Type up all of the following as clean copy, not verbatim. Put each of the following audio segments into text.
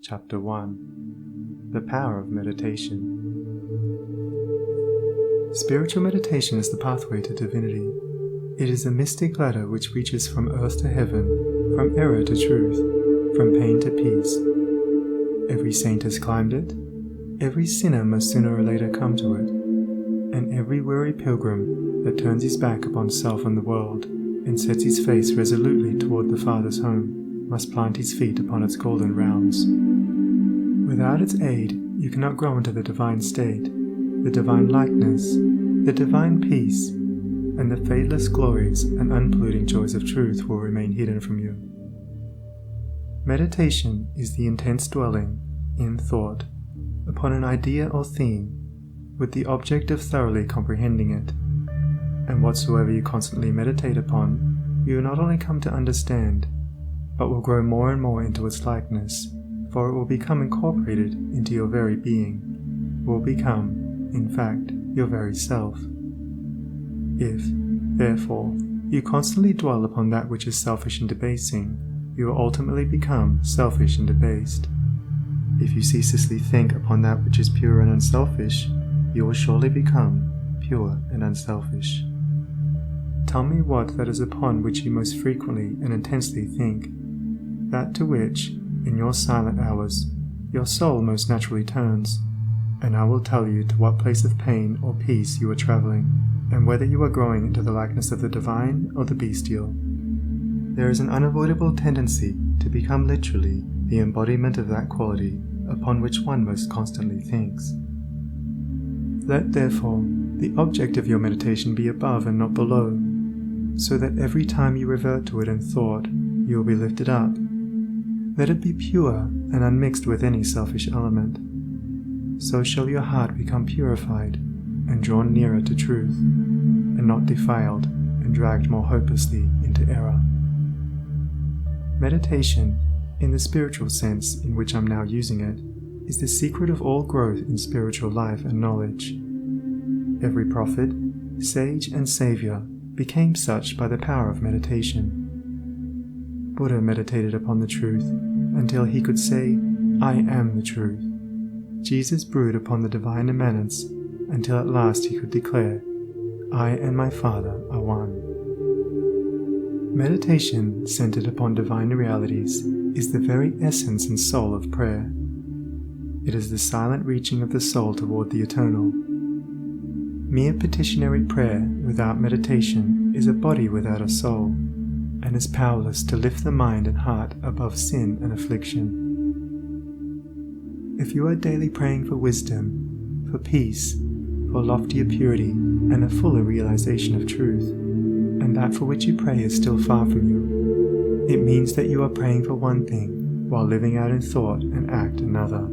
Chapter 1. The Power of Meditation. Spiritual meditation is the pathway to divinity. It is a mystic ladder which reaches from earth to heaven, from error to truth, from pain to peace. Every saint has climbed it, every sinner must sooner or later come to it, and every weary pilgrim that turns his back upon self and the world, and sets his face resolutely toward the Father's home, must plant his feet upon its golden rounds. Without its aid, you cannot grow into the divine state, the divine likeness, the divine peace, and the fadeless glories and unpolluting joys of truth will remain hidden from you. Meditation is the intense dwelling, in thought, upon an idea or theme, with the object of thoroughly comprehending it. And whatsoever you constantly meditate upon, you will not only come to understand, but will grow more and more into its likeness, for it will become incorporated into your very being, will become, in fact, your very self. If, therefore, you constantly dwell upon that which is selfish and debasing, you will ultimately become selfish and debased. If you ceaselessly think upon that which is pure and unselfish, you will surely become pure and unselfish. Tell me what that is upon which you most frequently and intensely think, that to which, in your silent hours, your soul most naturally turns, and I will tell you to what place of pain or peace you are traveling, and whether you are growing into the likeness of the divine or the bestial. There is an unavoidable tendency to become literally the embodiment of that quality upon which one most constantly thinks. Let therefore the object of your meditation be above and not below, so that every time you revert to it in thought, you will be lifted up. Let it be pure and unmixed with any selfish element. So shall your heart become purified and drawn nearer to truth, and not defiled and dragged more hopelessly into error. Meditation, in the spiritual sense in which I'm now using it, is the secret of all growth in spiritual life and knowledge. Every prophet, sage, and savior became such by the power of meditation. Buddha meditated upon the truth until he could say, "I am the truth." Jesus brooded upon the divine immanence until at last he could declare, "I and my Father are one." Meditation centered upon divine realities is the very essence and soul of prayer. It is the silent reaching of the soul toward the eternal. Mere petitionary prayer without meditation is a body without a soul, and is powerless to lift the mind and heart above sin and affliction. If you are daily praying for wisdom, for peace, for loftier purity, and a fuller realization of truth, and that for which you pray is still far from you, it means that you are praying for one thing while living out in thought and act another.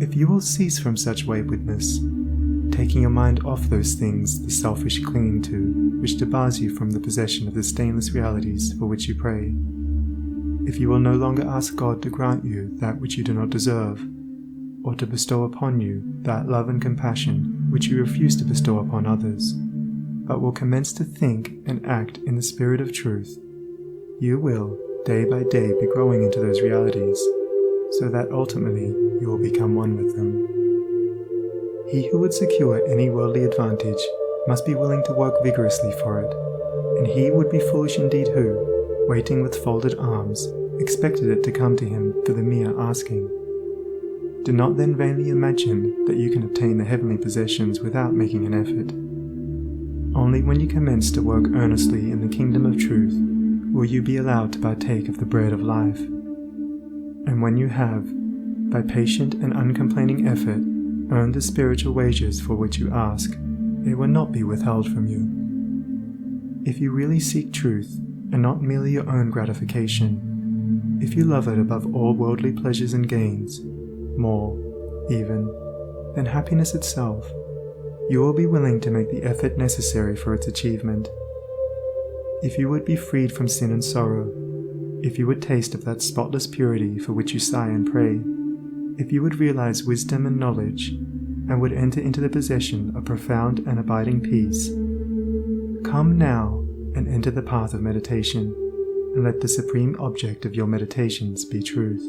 If you will cease from such waywardness, taking your mind off those things the selfish cling to, which debars you from the possession of the stainless realities for which you pray, if you will no longer ask God to grant you that which you do not deserve, or to bestow upon you that love and compassion which you refuse to bestow upon others, but will commence to think and act in the spirit of truth, you will, day by day, be growing into those realities, so that ultimately you will become one with them. He who would secure any worldly advantage must be willing to work vigorously for it, and he would be foolish indeed who, waiting with folded arms, expected it to come to him for the mere asking. Do not then vainly imagine that you can obtain the heavenly possessions without making an effort. Only when you commence to work earnestly in the kingdom of truth will you be allowed to partake of the bread of life. And when you have, by patient and uncomplaining effort, earned the spiritual wages for which you ask, it will not be withheld from you. If you really seek truth, and not merely your own gratification, if you love it above all worldly pleasures and gains, more, even, than happiness itself, you will be willing to make the effort necessary for its achievement. If you would be freed from sin and sorrow, if you would taste of that spotless purity for which you sigh and pray, if you would realize wisdom and knowledge, and would enter into the possession of profound and abiding peace, come now and enter the path of meditation, and let the supreme object of your meditations be truth.